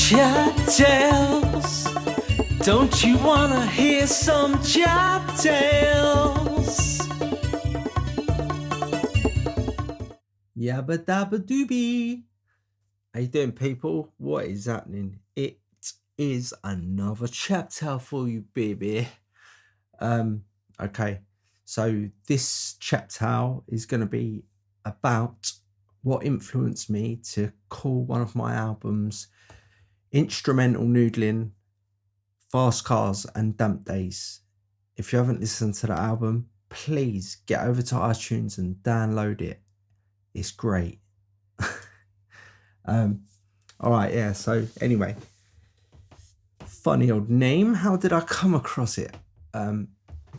Chap tales. Don't you wanna hear some chap tales? Yabba dabba doobie. How you doing, people? What is happening? It is another chap tale for you, baby. Okay, so this chap tale is going to be about what influenced me to call one of my albums Instrumental Noodling, Fast Cars and Damp Days. If you haven't listened to the album, please get over to iTunes and download it. It's great. All right, yeah, so anyway, funny old name. How did I come across it? All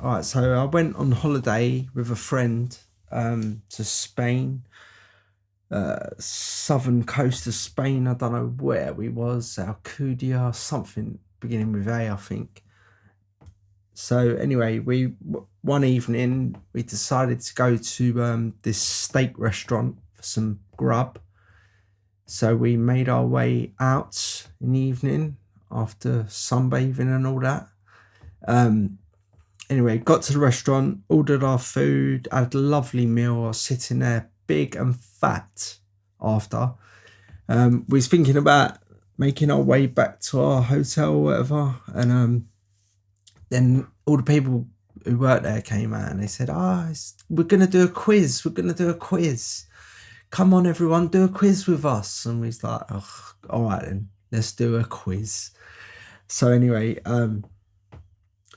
right, so I went on holiday with a friend to Spain, southern coast of Spain. I don't know where we was, Alcudia, something beginning with A, I think. So anyway, one evening we decided to go to this steak restaurant for some grub. So we made our way out in the evening after sunbathing and all that. Anyway, got to the restaurant, ordered our food, had a lovely meal. I was sitting there big and fat after. We was thinking about making our way back to our hotel or whatever. And then all the people who worked there came out and they said, we're going to do a quiz. We're going to do a quiz. Come on, everyone, do a quiz with us. And we was like, oh, all right, then, let's do a quiz. So anyway,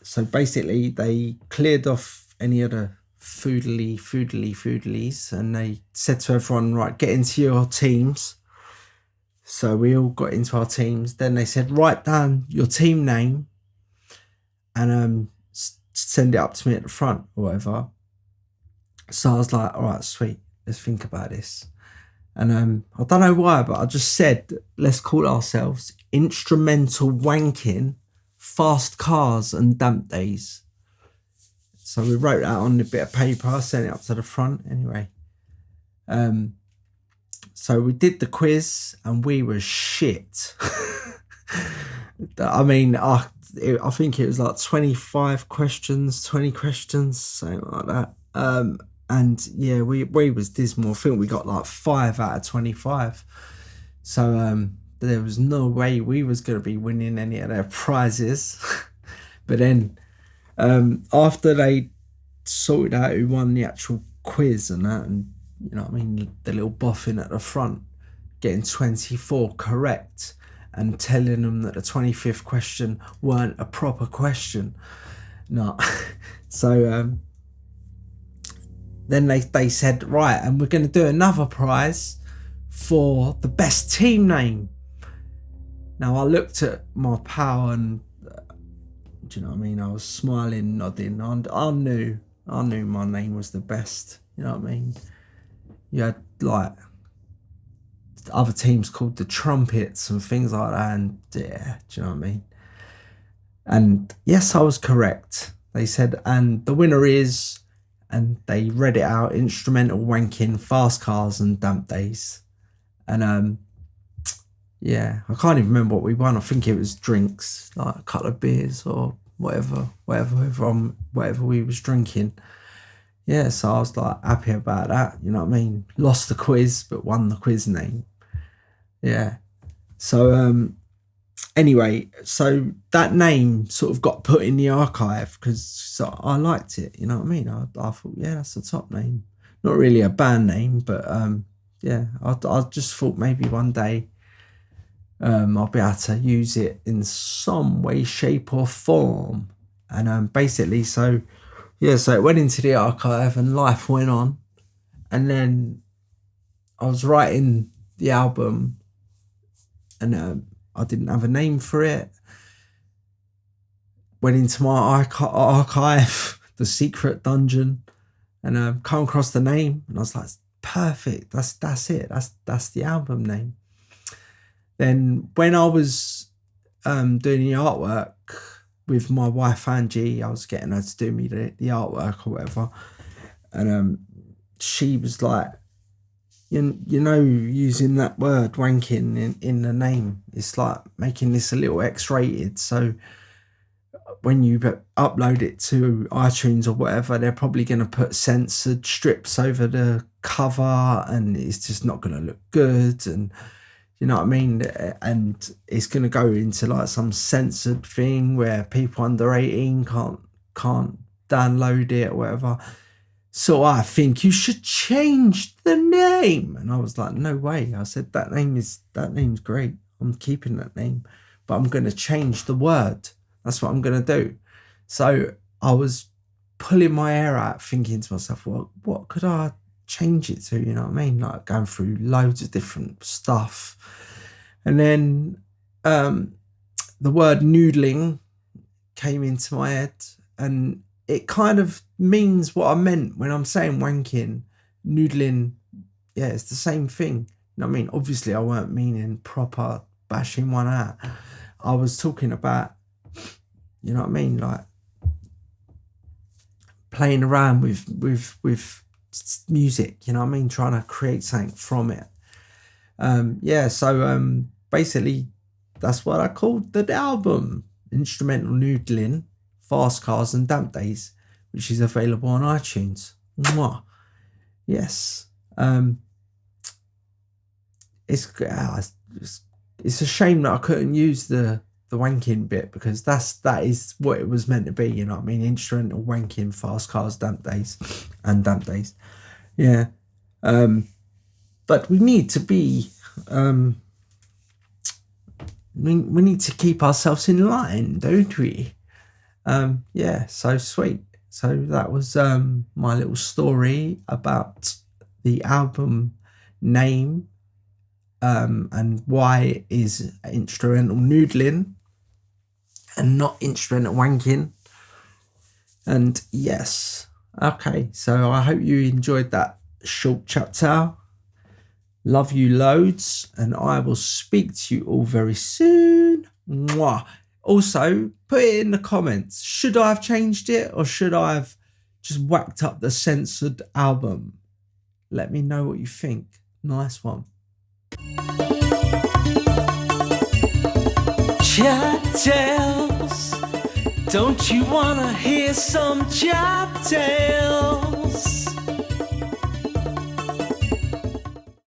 so basically they cleared off any of the foodlies, and they said to everyone, right, get into your teams. So we all got into our teams. Then they said, write down your team name and send it up to me at the front or whatever. So I was like, all right, sweet, let's think about this. And I don't know why, but I just said, let's call ourselves Instrumental Wanking, Fast Cars and Damp Days. So we wrote that on a bit of paper, sent it up to the front anyway. So we did the quiz and we were shit. I mean, I think it was like 25 questions, 20 questions, something like that. And yeah, we was dismal. I think we got like 5 out of 25. So there was no way we was going to be winning any of their prizes. But then after they sorted out who won the actual quiz and that, and you know what I mean, the little boffin at the front getting 24 correct and telling them that the 25th question weren't a proper question. No. So then they said, right, and we're going to do another prize for the best team name. Now I looked at my pal and do you know what I mean? I was smiling, nodding. I knew my name was the best. You know what I mean? You had like other teams called the Trumpets and things like that, and yeah, do you know what I mean? And yes, I was correct. They said, and the winner is, and they read it out, Instrumental Wanking, Fast Cars and Damp Days. And yeah, I can't even remember what we won. I think it was drinks, like a couple of beers or whatever we was drinking. Yeah, so I was like happy about that, you know what I mean? Lost the quiz, but won the quiz name. Yeah. So anyway, so that name sort of got put in the archive because I liked it, you know what I mean? I thought, yeah, that's a top name. Not really a band name, but yeah, I just thought maybe one day I'll be able to use it in some way, shape or form. And basically, so yeah, so it went into the archive and life went on. And then I was writing the album and I didn't have a name for it. Went into my archive, the secret dungeon, and come across the name. And I was like, perfect, that's it, that's the album name. Then when I was doing the artwork with my wife Angie, I was getting her to do me the artwork or whatever, and she was like, you know, using that word wanking in the name, it's like making this a little X-rated. So when you upload it to iTunes or whatever, they're probably going to put censored strips over the cover, and it's just not going to look good. And you know what I mean? And it's going to go into like some censored thing where people under 18 can't download it or whatever. So I think you should change the name. And I was like, no way. I said, that name's great. I'm keeping that name, but I'm going to change the word. That's what I'm going to do. So I was pulling my hair out, thinking to myself, well, what could I change it to? You know what I mean? Like going through loads of different stuff. And then the word noodling came into my head, and it kind of means what I meant when I'm saying wanking, noodling. Yeah, it's the same thing. You know what I mean? Obviously, I weren't meaning proper bashing one out. I was talking about, you know what I mean, like playing around with music. You know what I mean? Trying to create something from it. So basically, that's what I called the album: Instrumental Noodling, Fast Cars and Damp Days, which is available on iTunes. Mwah. Yes. It's a shame that I couldn't use the wanking bit, because that is what it was meant to be, you know what I mean? Instrumental wanking, Fast Cars, Damp Days, and Damp Days. Yeah. But we need to be we need to keep ourselves in line, don't we? Yeah, so sweet. So that was my little story about the album name, and why it is instrumental noodling and not instrumental wanking. And yes, okay, so I hope you enjoyed that short chapter. Love you loads, and I will speak to you all very soon. Mwah. Also, put it in the comments. Should I have changed it, or should I have just whacked up the censored album? Let me know what you think. Nice one. Chap tales, don't you wanna hear some chap tales?